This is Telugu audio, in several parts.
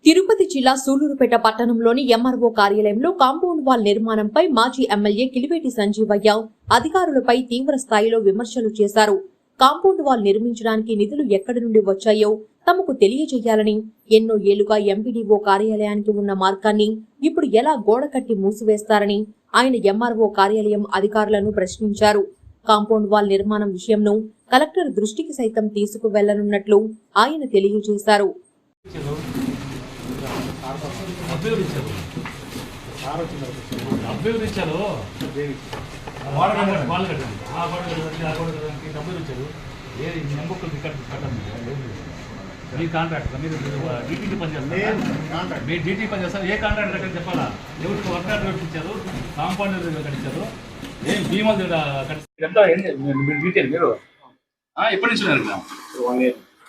తిరుపతి జిల్లా సూలూరుపేట పట్టణంలోని ఎంఆర్ఓ కార్యాలయంలో కాంపౌండ్ వాల్ నిర్మాణంపై మాజీ ఎమ్మెల్యే కిలివేటి సంజీవయ్య అధికారులపై తీవ్ర స్థాయిలో విమర్శలు చేశారు. కాంపౌండ్ వాల్ నిర్మించడానికి నిధులు ఎక్కడి నుండి వచ్చాయో తమకు తెలియజేయాలని, ఎన్నో ఏళ్లుగా ఎంపీడీఓ కార్యాలయానికి ఉన్న మార్గాన్ని ఇప్పుడు ఎలా గోడ కట్టి మూసివేస్తారని ఆయన ఎంఆర్ఓ కార్యాలయం అధికారులను ప్రశ్నించారు. కాంపౌండ్ వాల్ నిర్మాణం విషయంను కలెక్టర్ దృష్టికి సైతం తీసుకువెళ్లనున్నట్లు ఆయన తెలియజేశారు. మీ కాంట్రాక్ట్ మీరు డీటీ పని చేస్తారు, మీ డీటీ పని చేస్తారు. ఏ కాంట్రాక్ట్ కట్టని చెప్పాలా? ఎవరికి వర్క్ కట్టించారు, కాంపౌండ్ కట్టించారు, ఏం భీమాలు ఇదంతా డీటెయిల్ మీరు ఎప్పటి నుంచి ఉన్నారు?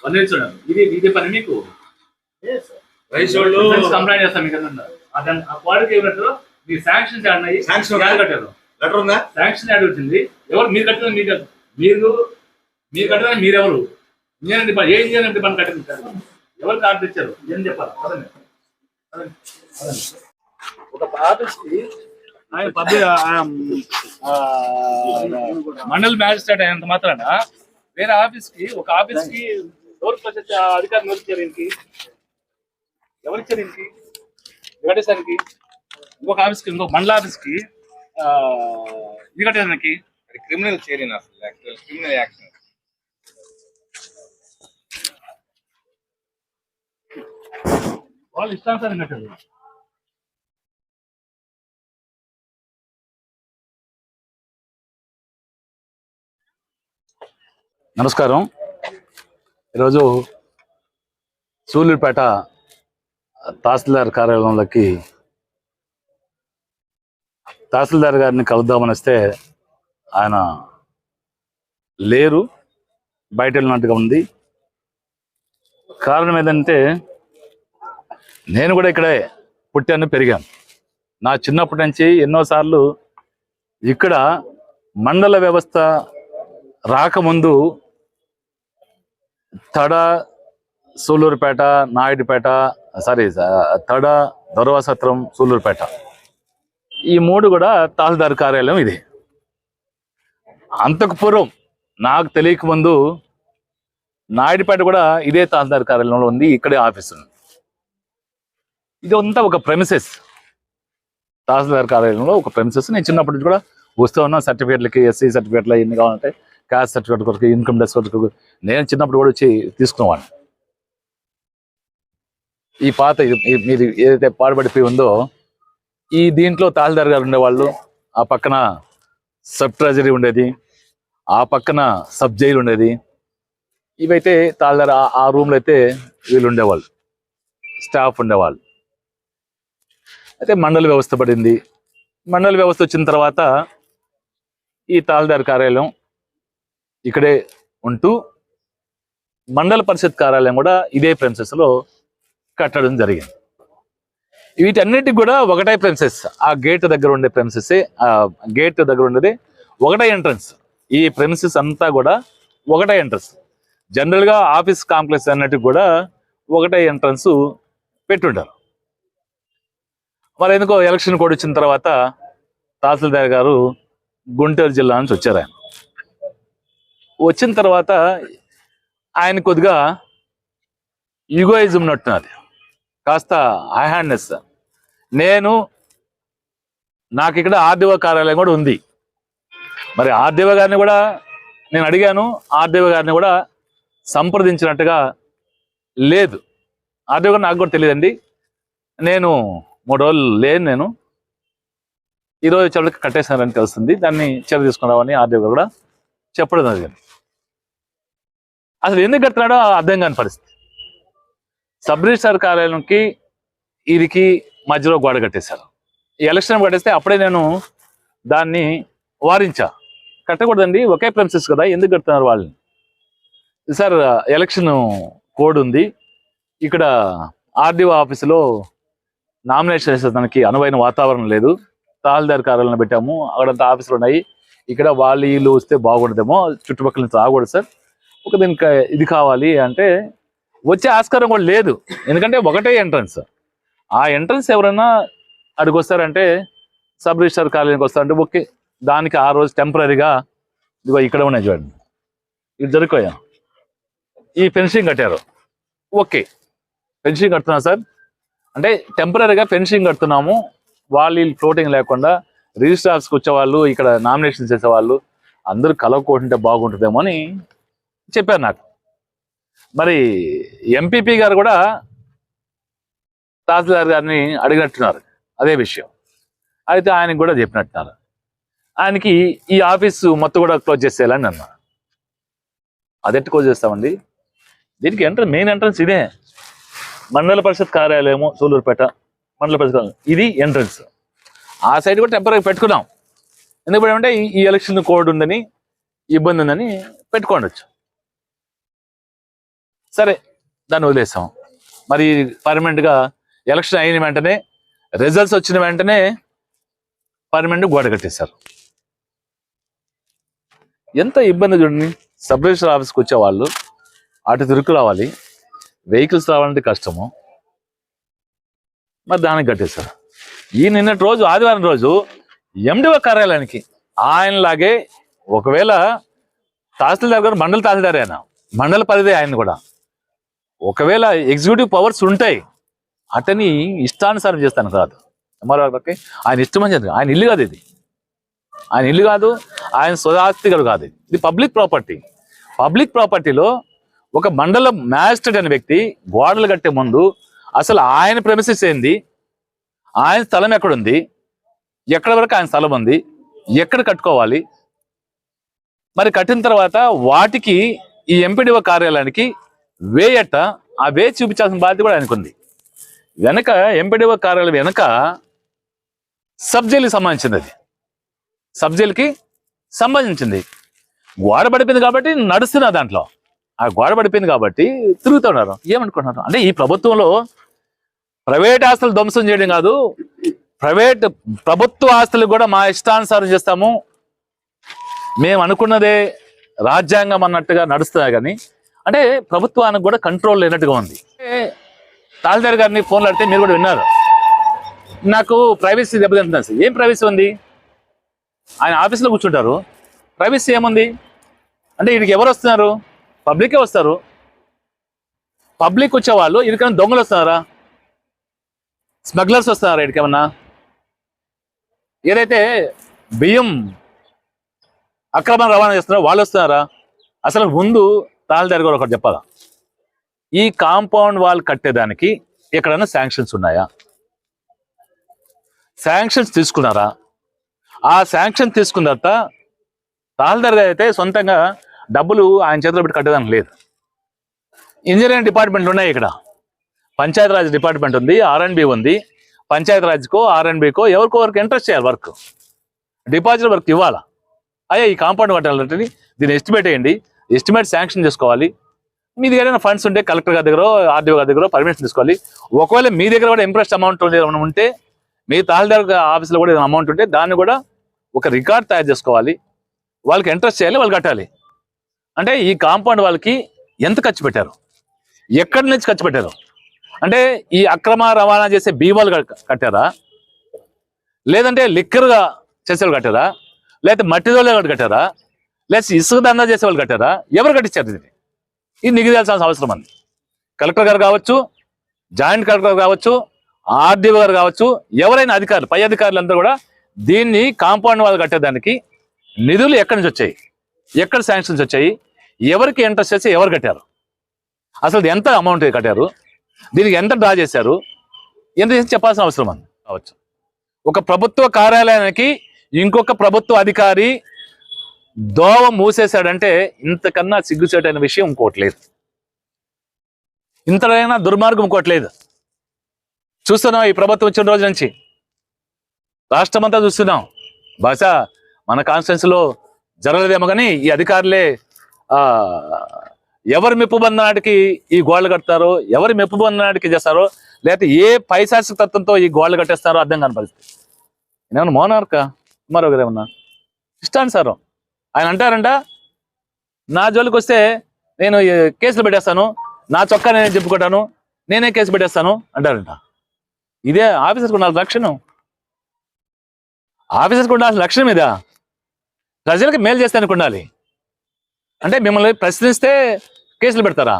1 year చూడాలి. ఇదే పని మీకు కంప్లైంట్ చేస్తాను. మీకు ఆ క్వాలిటీ ఏమంటారు? మీ శాంక్షన్స్ ఆడినాయి, కట్టారు లెటర్ ఉందా? శాంక్షన్ యాడ్ వచ్చింది. ఎవరు మీరు కట్టిన? మీరు కట్టిన మీరెవరు? ఇంజనీరింగ్ డిపార్ట్మెంట్, ఏ ఇంజనీరింగ్ డిపార్ట్మెంట్ కట్టించారు? ఎవరు కార్డు ఇచ్చారు? ఏం చెప్పాలి? ఒక ఆఫీస్కి ఆయన మండల్ మ్యాజిస్ట్రేట్ అయినంత మాత్రాన వేరే ఆఫీస్కి, ఒక ఆఫీస్కి డోర్ క్లోజ్ చేసే అధికారం ఎవరిచ్చారు? ఇంటికి ఎవరిచ్చారు? ఇంటికి కట్టేసరికి ఇంకొక ఆఫీస్కి, ఇంకొక మండల ఆఫీస్కి ఇది కట్టేదానికి క్రిమినల్ చేరిన అసలు క్రిమినల్ యాక్షన్. వాళ్ళు ఇష్టానుసారం కట్టారు. నమస్కారం. ఈరోజు సూలూరుపేట తహసీల్దార్ కార్యాలయంలోకి తహసీల్దార్ గారిని కలుద్దామని వస్తే ఆయన లేరు, బయట వెళ్ళినట్టుగా ఉంది. కారణం ఏంటంటే, నేను కూడా ఇక్కడే పుట్టాను, పెరిగాను. నా చిన్నప్పటి నుంచి ఎన్నోసార్లు ఇక్కడ మండల వ్యవస్థ రాకముందు తడ, సూలూరుపేట, నాయుడుపేట, తడ, దొరవసత్రం, సూలూరుపేట, ఈ 3 కూడా తహసీల్దార్ కార్యాలయం ఇది. అంతకు పూర్వం నాకు తెలియక ముందు నాయుడుపేట కూడా ఇదే తహసీల్దార్ కార్యాలయంలో ఉంది, ఇక్కడే ఆఫీస్ ఉంది. ఇది అంతా ఒక ప్రెమిసెస్, తహసీల్దార్ కార్యాలయంలో ఒక ప్రెమిసెస్. నేను చిన్నప్పటి నుంచి కూడా వస్తూ ఉన్నా. సర్టిఫికేట్లకి, ఎస్సీ సర్టిఫికేట్లు ఎన్ని కావాలంటే, క్యాస్ట్ సర్టిఫికేట్ కొరకు, ఇన్కమ్ ట్యాక్స్ కొరకు నేను చిన్నప్పుడు కూడా వచ్చి తీసుకునేవాడిని. ఈ పాత మీరు ఏదైతే పాడుపడిపోయి ఉందో, ఈ దీంట్లో తహసీల్దార్ గారు ఉండేవాళ్ళు, ఆ పక్కన సబ్ ట్రెజరీ ఉండేది, ఆ పక్కన సబ్ జైలు ఉండేది. ఇవైతే తహసీల్దార్ ఆ రూమ్లో అయితే వీళ్ళు ఉండేవాళ్ళు, స్టాఫ్ ఉండేవాళ్ళు. అయితే మండల వ్యవస్థ పడింది. మండల వ్యవస్థ వచ్చిన తర్వాత ఈ తహసీల్దార్ కార్యాలయం ఇక్కడే ఉంటూ, మండల పరిషత్ కార్యాలయం కూడా ఇదే ప్రెమిసెస్లో కట్టడం జరిగింది. వీటన్నిటికి కూడా ఒకటే ప్రెమిసెస్, ఆ గేట్ దగ్గర ఉండే ప్రెమిసెస్, ఆ గేట్ దగ్గర ఉండేది ఒకటే ఎంట్రన్స్. ఈ ప్రెమిసెస్ అంతా కూడా ఒకటే ఎంట్రన్స్. జనరల్గా ఆఫీస్ కాంప్లెక్స్ అన్నిటికి కూడా ఒకటే ఎంట్రన్స్ పెట్టుంటారు. మరి ఎందుకో ఎలక్షన్ కోడ్ వచ్చిన తర్వాత తహసీల్దార్ గారు గుంటూరు జిల్లా నుంచి వచ్చారు. ఆయన వచ్చిన తర్వాత ఆయన కొద్దిగా ఈగోయిజం ఉన్నట్టున్నది, కాస్త హై హ్యాండ్నెస్. నాకు ఇక్కడ ఆర్డీఓ కార్యాలయం కూడా ఉంది. మరి ఆర్డీఓ గారిని కూడా నేను అడిగాను, ఆర్డీఓ గారిని కూడా సంప్రదించినట్టుగా లేదు. ఆర్డీఓ గారు నాకు కూడా తెలియదండి. నేను 3 రోజులు లేను, నేను ఈరోజు వచ్చేప్పటికి కట్టేశానని తెలుస్తుంది. దాన్ని చర్య తీసుకున్నామని ఆర్డీఓ గారు కూడా చెప్పడం జరిగింది. అసలు ఎందుకు కడుతున్నాడో అర్థం కాని పరిస్థితి. సబ్ రిజిస్ట్రార్ కార్యాలయంకి వీరికి మధ్యలో గోడ కట్టేశారు. ఈ ఎలక్షన్ కట్టేస్తే అప్పుడే నేను దాన్ని వారించా, కట్టకూడదండి, ఒకే ప్రెమిసెస్ కదా, ఎందుకు కడుతున్నారు వాళ్ళని? సార్, ఎలక్షన్ కోడ్ ఉంది, ఇక్కడ ఆర్డీఓ ఆఫీసులో నామినేషన్ చేసేదానికి అనువైన వాతావరణం లేదు, తహసీల్దార్ కార్యాలయం పెట్టాము, అక్కడంతా ఆఫీసులు ఉన్నాయి, ఇక్కడ వాళ్ళు వీళ్ళు వస్తే బాగుండదేమో, చుట్టుపక్కల నుంచి రాకూడదు సార్, ఒక దీనికి ఇది కావాలి అంటే వచ్చే ఆస్కారం కూడా లేదు. ఎందుకంటే ఒకటే ఎంట్రన్స్. ఆ ఎంట్రన్స్ ఎవరైనా అడిగి వస్తారంటే సబ్ రిజిస్టర్ కార్యాలయానికి వస్తారంటే ఓకే, దానికి ఆ రోజు టెంపరీగా ఇదిగో ఇక్కడ ఉన్నాయి చూడండి, ఇది దొరికిపోయా, ఈ ఫెన్సింగ్ కట్టారు, ఓకే ఫెన్సింగ్ కడుతున్నాం సార్ అంటే టెంపరీగా ఫెన్సింగ్ కడుతున్నాము, వాళ్ళు ఫ్లోటింగ్ లేకుండా రిజిస్టర్ ఆఫీస్కి వచ్చేవాళ్ళు, ఇక్కడ నామినేషన్ చేసేవాళ్ళు అందరూ కలవకుంటే బాగుంటుందేమో అని చెప్పారు నాకు. మరి ఎంపీపీ గారు కూడా తహసీల్దార్ గారిని అడిగినట్టున్నారు అదే విషయం. అయితే ఆయనకి కూడా చెప్పినట్టున్నారు. ఆయనకి ఈ ఆఫీసు మొత్తం కూడా క్లోజ్ చేసేయాలని అన్నారు. అదెట్టు క్లోజ్ చేస్తామండి? దీనికి మెయిన్ ఎంట్రన్స్ ఇదే. మండల పరిషత్ కార్యాలయము సూలూరుపేట మండల పరిషత్, ఇది ఎంట్రన్స్. ఆ సైడ్ కూడా టెంపరీ పెట్టుకున్నాం. ఎందుకంటే ఈ ఎలక్షన్ కోడ్ ఉందని, ఇబ్బంది ఉందని పెట్టుకోండొచ్చు. సరే, దాన్ని వదిలేసాం. మరి పర్మనెంట్గా ఎలక్షన్ అయిన వెంటనే, రిజల్ట్స్ వచ్చిన వెంటనే పర్మనెంట్ గోడ కట్టేశారు. ఎంత ఇబ్బంది చూడండి. సబ్ రిజిస్టర్ ఆఫీస్కి వచ్చేవాళ్ళు అటు తిరుగు రావాలి, వెహికల్స్ రావాలంటే కష్టము, మరి దానికి కట్టేశారు. ఈ నిన్నటి రోజు ఆదివారం రోజు ఎండిఓ కార్యాలయానికి ఆయనలాగే, ఒకవేళ తహసీల్దార్ గారు మండల తహసీల్దార్ అయినా, మండల పరిధి ఆయన కూడా, ఒకవేళ ఎగ్జిక్యూటివ్ పవర్స్ ఉంటాయి, అతని ఇష్టానుసారం చేస్తాను కాదు. ఎంఆర్ఓకి ఆయన ఇష్టమని చెప్పి, ఆయన ఇల్లు కాదు ఇది, ఆయన ఇల్లు కాదు, ఆయన స్వదాస్తి కాదు, ఇది పబ్లిక్ ప్రాపర్టీ. పబ్లిక్ ప్రాపర్టీలో ఒక మండల మ్యాజిస్ట్రేట్ అనే వ్యక్తి గోడలు కట్టే ముందు అసలు ఆయన ప్రెమిసెస్ ఏంది, ఆయన స్థలం ఎక్కడుంది, ఎక్కడ వరకు ఆయన స్థలం ఉంది, ఎక్కడ కట్టుకోవాలి, మరి కట్టిన తర్వాత వాటికి ఈ ఎంపీడీఓ కార్యాలయానికి వేయట, ఆ వే చూపించాల్సిన బాధ్యత కూడా ఆయనకు ఉంది. వెనక ఎంపీడీఓ కార్యాలయం వెనక సబ్ జైలుకి సంబంధించింది, అది సబ్ జైలుకి సంబంధించింది. గోడ పడిపోయింది కాబట్టి నడుస్తున్నా దాంట్లో, ఆ గోడ పడిపోయింది కాబట్టి తిరుగుతున్నారు. ఏమనుకుంటున్నారు అంటే ఈ ప్రభుత్వంలో ప్రైవేట్ ఆస్తులు ధ్వంసం చేయడం కాదు, ప్రభుత్వ ఆస్తులు కూడా మా ఇష్టానుసారం చేస్తాము, మేము అనుకున్నదే రాజ్యాంగం అన్నట్టుగా నడుస్తున్నాయి. కానీ అంటే ప్రభుత్వానికి కూడా కంట్రోల్ లేనట్టుగా ఉంది. తహసీల్దార్ గారిని ఫోన్లు అడితే మీరు కూడా విన్నారు, నాకు ప్రైవసీ దెబ్బతింటున్నాను సార్. ఏం ప్రైవసీ ఉంది? ఆయన ఆఫీస్లో కూర్చుంటారు, ప్రైవసీ ఏముంది అంటే వీడికి ఎవరు వస్తున్నారు? పబ్లికే వస్తారు. పబ్లిక్ వచ్చేవాళ్ళు ఇదికన్నా దొంగలు వస్తున్నారా, స్మగ్లర్స్ వస్తున్నారా, ఇక్కడికేమన్నా ఏదైతే బియ్యం అక్రమ రవాణా చేస్తున్నారో వాళ్ళు వస్తున్నారా? అసలు ముందు తహసీల్దార్ గారు ఒకటి చెప్పాలా, ఈ కాంపౌండ్ వాల్ కట్టేదానికి ఎక్కడైనా శాంక్షన్స్ ఉన్నాయా? శాంక్షన్స్ తీసుకున్నారా? ఆ శాంక్షన్ తీసుకున్న తర్వాత తహసీల్దార్ గారు అయితే సొంతంగా డబ్బులు ఆయన చేతిలో పెట్టి కట్టేదానికి లేదు. ఇంజనీరింగ్ డిపార్ట్మెంట్ ఉన్నాయి, ఇక్కడ పంచాయతీరాజ్ డిపార్ట్మెంట్ ఉంది, R&B ఉంది. పంచాయతీరాజ్కో R&Bకో ఎవరికో వరకు ఇంట్రెస్ట్ చేయాలి, వర్క్ డిపాజిట్ వర్క్ ఇవ్వాలా. అయ్యా ఈ కాంపౌండ్ కట్టాలంటే దీన్ని ఎస్టిమేట్ వేయండి, ఎస్టిమేట్ శాంక్షన్ చేసుకోవాలి. మీ దగ్గర ఏదైనా ఫండ్స్ ఉంటే కలెక్టర్ గారి దగ్గర, RDO గారి దగ్గర పర్మిషన్ తీసుకోవాలి. ఒకవేళ మీ దగ్గర కూడా ఇంట్రెస్ట్ అమౌంట్ ఉంటే, మీ తహసీల్దార్ ఆఫీస్లో కూడా ఏదైనా అమౌంట్ ఉంటే దాన్ని కూడా ఒక రికార్డ్ తయారు చేసుకోవాలి. వాళ్ళకి ఇంట్రెస్ట్ చేయాలి, వాళ్ళు కట్టాలి. అంటే ఈ కాంపౌండ్ వాళ్ళకి ఎంత ఖర్చు పెట్టారు, ఎక్కడి నుంచి ఖర్చు పెట్టారు అంటే ఈ అక్రమ రవాణా చేసే బీమాలు కట్టారా, లేదంటే లిక్కర్గా చేసేవాళ్ళు కట్టారా, లేకపోతే మట్టి దోళ్ళు కట్టారా, లేదా ఇసుక దందా చేసేవాళ్ళు కట్టారా? ఎవరు కట్టించారు దీన్ని? ఇది నిగిదాల్సిన అవసరం ఉంది. కలెక్టర్ గారు కావచ్చు, జాయింట్ కలెక్టర్ కావచ్చు, RDO గారు కావచ్చు, ఎవరైనా అధికారులు, పై అధికారులందరూ కూడా దీన్ని కాంపౌండ్ వాళ్ళు కట్టేదానికి నిధులు ఎక్కడి నుంచి వచ్చాయి, ఎక్కడ శాంక్షన్స్ వచ్చాయి, ఎవరికి ఇంట్రెస్ట్ చేసి ఎవరు కట్టారు, అసలు ఎంత అమౌంట్ కట్టారు, దీనికి ఎంత డ్రా చేశారు, ఎంత చేసి చెప్పాల్సిన అవసరం ఉంది కావచ్చు. ఒక ప్రభుత్వ కార్యాలయానికి ఇంకొక ప్రభుత్వ అధికారి దోవ మూసేశాడంటే ఇంతకన్నా సిగ్గుచేటైన విషయం ఇంకోటి లేదు, ఇంతకైనా దుర్మార్గం ఇంకోటి లేదు. చూస్తున్నాం ఈ ప్రభుత్వం వచ్చిన రోజు నుంచి రాష్ట్రం అంతా చూస్తున్నాం. బహుశా మన కాన్స్టిట్యున్సీలో జరగలేదేమో కానీ ఈ అధికారులే ఎవరి మెప్పు బంధనాటికి ఈ గోడలు కడతారో, ఎవరి మెప్పు బంధనాటికి చేస్తారో, లేకపోతే ఏ పైశాసిక తత్వంతో ఈ గోడలు కట్టేస్తారో అర్థం కాని పరిస్థితి. ఏమన్నా మోనార్క మరో ఏమన్నా ఇష్టానుసారం ఆయన అంటారంట, నా జోలికి వస్తే నేను కేసులు పెట్టేస్తాను, నా చొక్కా నేనే చెప్పుకుంటాను, నేనే కేసు పెట్టేస్తాను అంటారంట. ఇదే ఆఫీసర్కి ఉండాల్సిన లక్షణం. ఆఫీసర్కి ఉండాల్సిన లక్షణం ఇదా? ప్రజలకి మేలు చేస్తానికి ఉండాలి. అంటే మిమ్మల్ని ప్రశ్నిస్తే కేసులు పెడతారా?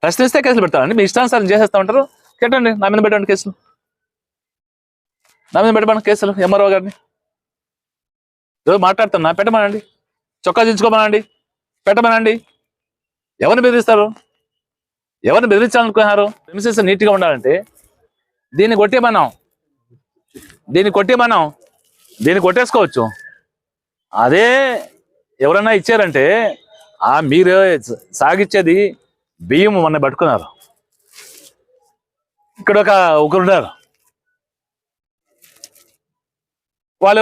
ప్రశ్నిస్తే కేసులు పెడతారా? అంటే మీ ఇష్టానుసారం చేసేస్తా ఉంటారు. పెట్టండి, నా మీద పెట్టండి కేసులు, నా మీద పెట్టమని కేసులు. ఎంఆర్ఓ గారిని రోజు మాట్లాడుతున్నా, పెట్టమనండి, చొక్కా దించుకోమనండి, పెట్టమనండి. ఎవరిని బెదిరిస్తారు? ఎవరిని బెదిరించాలనుకున్నారు? ప్రెమిసెస్ నీట్గా ఉండాలంటే దీన్ని కొట్టేమన్నాం, దీన్ని కొట్టేసుకోవచ్చు. అదే ఎవరన్నా ఇచ్చారంటే మీరు సాగిచ్చేది బియ్యం మొన్న పట్టుకున్నారు. ఇక్కడ ఒకరు ఉన్నారు, వాళ్ళు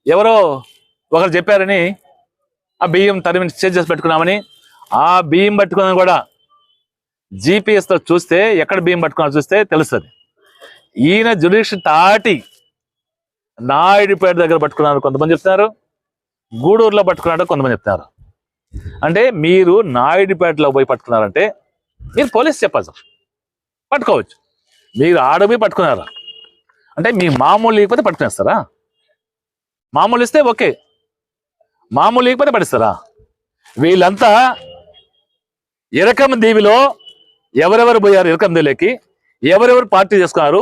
ఎవరో ఒకరు చెప్పారని ఆ బియ్యం తరిమి చేంజ్ చేసి పెట్టుకున్నామని. ఆ బియ్యం పట్టుకున్నా కూడా జీపీఎస్తో చూస్తే ఎక్కడ బియ్యం పట్టుకున్నా చూస్తే తెలుస్తుంది. ఈయన జ్యుడిషియల్ దాటి నాయుడుపేట దగ్గర పట్టుకున్నారు కొంతమంది చెప్తున్నారు, గూడూరులో పట్టుకున్నాడు కొంతమంది చెప్తున్నారు. అంటే మీరు నాయుడుపేటలో పోయి పట్టుకున్నారంటే మీరు పోలీస్ చెప్పాలి సార్, పట్టుకోవచ్చు. మీరు ఆడపోయి పట్టుకున్నారా అంటే మీ మామూలు లేకపోతే పట్టుకునేస్తారా? మామూలు ఇస్తే ఓకే, మామూలు లేకపోతే పడిస్తారా? వీళ్ళంతా ఇరకం దీవిలో ఎవరెవరు పోయారు, ఇరకం దీవిలోకి ఎవరెవరు పార్టీ చేసుకున్నారు,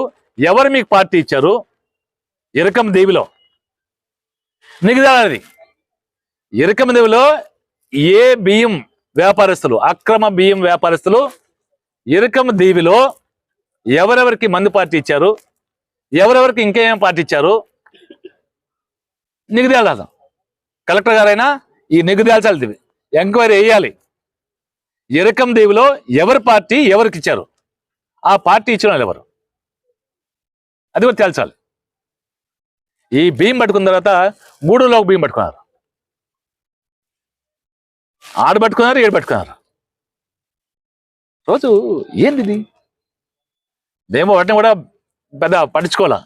ఎవరు మీకు పార్టీ ఇచ్చారు? ఇరకం దీవిలో నిగదాది. ఇరకం దీవిలో ఏ బియ్యం వ్యాపారస్తులు, అక్రమ బియ్యం వ్యాపారస్తులు ఇరకం దీవిలో ఎవరెవరికి మందు పార్టీ ఇచ్చారు, ఎవరెవరికి ఇంకేం పార్టీ ఇచ్చారు? నిగదాల్దాం. కలెక్టర్ గారైనా ఈ నిగదాల్చాలి, ఎంక్వైరీ వేయాలి. ఇరకం దీవిలో ఎవరి పార్టీ ఎవరికి ఇచ్చారు, ఆ పార్టీ ఇచ్చిన వాళ్ళు ఎవరు, అది కూడా తేల్చాలి. ఈ బియ్యం పట్టుకున్న తర్వాత గూడూరులో ఒక బియ్యం పట్టుకున్నారు, ఆడ పట్టుకున్నారు, ఏడు పట్టుకున్నారు. రోజు ఏంది ఇది? మేము వాటిని కూడా పెద్ద పట్టించుకోవాలా.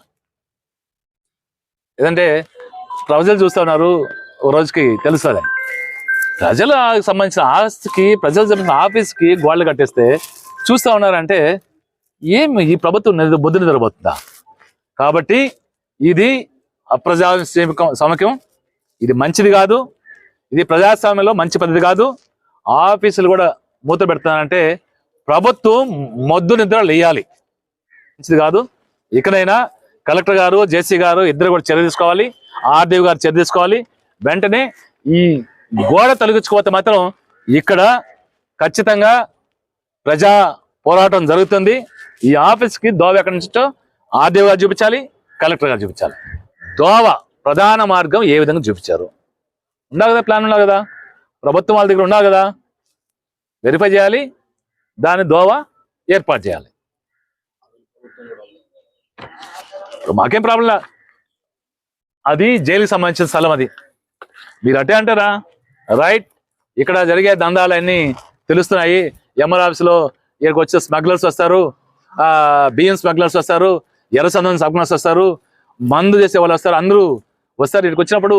ఏదంటే ప్రజలు చూస్తూ ఉన్నారు, ఓ రోజుకి తెలుస్తుంది. ప్రజలకు సంబంధించిన ఆస్తికి, ప్రజలకు సంబంధించిన ఆఫీస్కి గోడలు కట్టేస్తే చూస్తూ ఉన్నారంటే ఏమి ఈ ప్రభుత్వం బుద్ధి నిద్రపోతుందా? కాబట్టి ఇది సమక్యం, ఇది మంచిది కాదు. ఇది ప్రజాస్వామ్యంలో మంచి పద్ధతి కాదు. ఆఫీసులు కూడా మూత పెడుతున్నారంటే ప్రభుత్వం మొద్దు నిద్ర లేయాలి, మంచిది కాదు. ఇకనైనా కలెక్టర్ గారు, జేసీ గారు ఇద్దరు కూడా చర్య తీసుకోవాలి, ఆర్డీఓ గారు చర్య తీసుకోవాలి. వెంటనే ఈ గోడ తొలగించుకోకపోతే మాత్రం ఇక్కడ ఖచ్చితంగా ప్రజా పోరాటం జరుగుతుంది. ఈ ఆఫీస్కి దోవ ఎక్కడి నుంచో ఆర్డీఓ గారు చూపించాలి, కలెక్టర్ గారు చూపించాలి. దోవ ప్రధాన మార్గం ఏ విధంగా చూపించారు ఉండాలి కదా, ప్లాన్ ఉండాలి కదా, ప్రభుత్వం వాళ్ళ దగ్గర ఉండాలి కదా, వెరిఫై చేయాలి, దాని దోవ ఏర్పాటు చేయాలి. మాకేం ప్రాబ్లంలా, అది జైలుకి సంబంధించిన స్థలం. అది మీరు అట్టే అంటారా? రైట్. ఇక్కడ జరిగే దందాలన్నీ తెలుస్తున్నాయి. ఎంఆర్ ఆఫీస్లో ఇక్కడికి వచ్చే స్మగ్లర్స్ వస్తారు, బియ్యం స్మగ్లర్స్ వస్తారు, ఎర్రసందం స్మగ్లర్స్ వస్తారు, మందు చేసే వాళ్ళు వస్తారు, అందరూ వస్తారు. ఇక్కడికి వచ్చినప్పుడు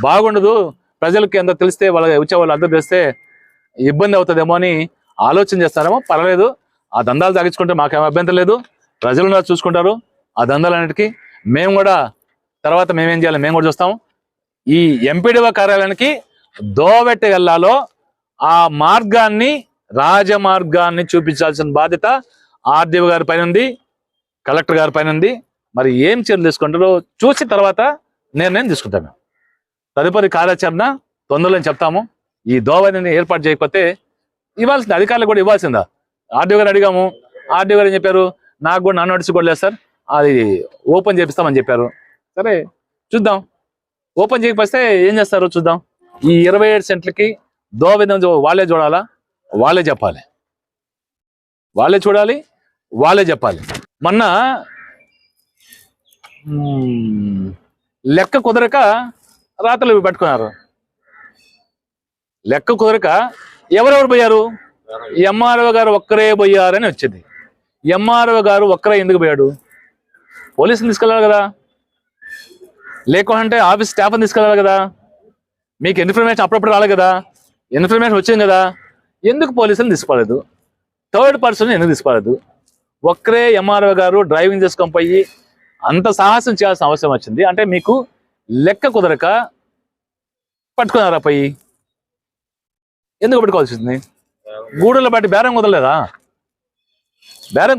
బాగుండదు, ప్రజలకి ఎంత తెలిస్తే వాళ్ళ వచ్చేవాళ్ళు అందరూ తెలిస్తే ఇబ్బంది అవుతుందేమో అని ఆలోచన చేస్తారేమో. పర్వాలేదు, ఆ దందాలు తాగించుకుంటే మాకేం అభ్యంతరం లేదు, ప్రజలు చూసుకుంటారు ఆ దందాలన్నిటికీ. మేము కూడా తర్వాత మేమేం చేయాలి మేము కూడా చూస్తాం. ఈ ఎంపీడీఓ కార్యాలయానికి దోవెట్టి వెళ్ళాలో ఆ మార్గాన్ని, రాజమార్గాన్ని చూపించాల్సిన బాధ్యత ఆర్డీఓ గారి పైన ఉంది, కలెక్టర్ గారి పైన ఉంది. మరి ఏం చర్యలు తీసుకుంటారో చూసి తర్వాత నిర్ణయం తీసుకుంటాం. మేము తదుపరి కార్యాచరణ తొందరలో చెప్తాము. ఈ దోవని ఏర్పాటు చేయకపోతే ఇవ్వాల్సింది, అధికారులు కూడా ఇవ్వాల్సిందా? ఆర్డీఓ గారు అడిగాము, ఆర్డీఓ గారు ఏం చెప్పారు, నాకు కూడా నన్ను నోటీస్ కూడా లేదు సార్, అది ఓపెన్ చేపిస్తామని చెప్పారు. సరే చూద్దాం, ఓపెన్ చేయకపోతే ఏం చేస్తారో చూద్దాం. ఈ 27 సెంట్లకి దోవిధం వాళ్ళే చూడాలా, వాళ్ళే చెప్పాలి, వాళ్ళే చూడాలి, వాళ్ళే చెప్పాలి. మొన్న లెక్క కుదరక రాత్రులు పట్టుకున్నారు. లెక్క కుదరక ఎవరెవరు పోయారు? ఎంఆర్ఓ గారు ఒక్కరే పోయారని వచ్చింది. ఎంఆర్ఓ గారు ఒక్కరే ఎందుకు పోయాడు? పోలీసుని తీసుకెళ్ళాలి కదా, లేకుంటే ఆఫీస్ స్టాఫ్ని తీసుకెళ్ళాలి కదా. మీకు ఇన్ఫర్మేషన్ అప్పుడప్పుడు రాలేదు కదా, ఇన్ఫర్మేషన్ వచ్చింది కదా, ఎందుకు పోలీసులు తీసుకోలేదు? థర్డ్ పర్సన్ ఎందుకు తీసుకోలేదు? ఒక్కరే ఎంఆర్ఓ గారు డ్రైవింగ్ చేసుకొని పోయి అంత సాహసం చేయాల్సిన అవసరం వచ్చింది అంటే మీకు లెక్క కుదరక పట్టుకున్నారా పోయి? ఎందుకు పట్టుకోవాల్సి వచ్చింది? గూడులో బట్టి బేరం కుదరలేదా? బేరం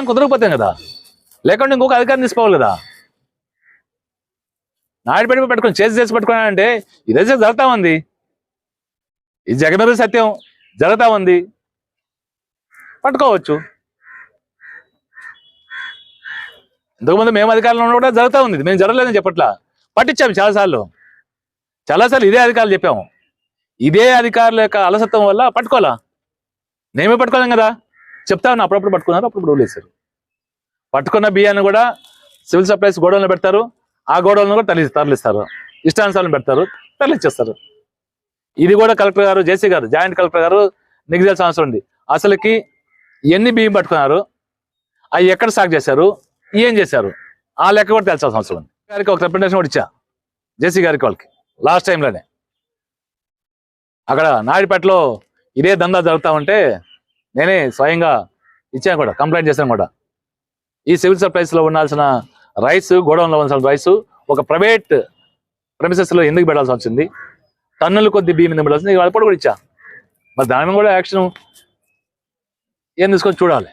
కుదరకపోతే కదా, లేకుంటే ఇంకొక అధికారం తీసుకోవాలి కదా. నాయుడు పెట్టి పట్టుకొని చేసి పట్టుకున్నాడంటే ఇదే జరుగుతా ఉంది. ఇది జగన్ సత్యం జరుగుతా ఉంది, పట్టుకోవచ్చు. ఇంతకుముందు మేము అధికారంలో ఉన్న కూడా జరుగుతూ ఉంది, మేము జరగలేదని చెప్పట్లా, పట్టించాము చాలాసార్లు ఇదే అధికారులు చెప్పాము. ఇదే అధికారుల యొక్క అలసత్వం వల్ల పట్టుకోవాలా, నేమే పట్టుకోలేం కదా. చెప్తా ఉన్నా, అప్పుడప్పుడు పట్టుకున్నారు, అప్పుడప్పుడు వదిలేశారు. పట్టుకున్న బియ్యాన్ని కూడా సివిల్ సప్లైస్ గోడౌన్లో పెడతారు, ఆ గోడౌన్లో కూడా తరలిస్తారు, ఇష్టానుసారం పెడతారు, తరలిచ్చేస్తారు. ఇది కూడా కలెక్టర్ గారు, జేసీ గారు, జాయింట్ కలెక్టర్ గారు నిగ్రహాల్సిన అవసరం ఉంది. అసలుకి ఎన్ని బియ్యం పట్టుకున్నారు, అవి ఎక్కడ స్టాక్ చేశారు, ఏం చేశారు, ఆ లెక్క కూడా తెలిసాల్సిన అవసరం ఉంది. గారికి ఒక రిప్రజెంటేషన్ కూడా ఇచ్చా, జేసీ గారికి, వాళ్ళకి లాస్ట్ టైంలోనే. అక్కడ నాయుడుపేటలో ఇదే దందా జరుగుతూ ఉంటే నేనే స్వయంగా ఇచ్చాను కూడా, కంప్లైంట్ చేశాను కూడా. ఈ సివిల్ సప్లైస్లో ఉండాల్సిన రైస్, గోడౌన్లో ఉండాల్సిన రైస్ ఒక ప్రైవేట్ ప్రెమిసెస్లో ఎందుకు పెట్టాల్సి వచ్చింది? టన్నుల కొద్ది బియ్యం ఎందుకు పెట్టాల్సింది? వాళ్ళప్పుడు కూడా ఇచ్చా. మరి దాని మీద కూడా యాక్షన్ ఏం తీసుకొని చూడాలి.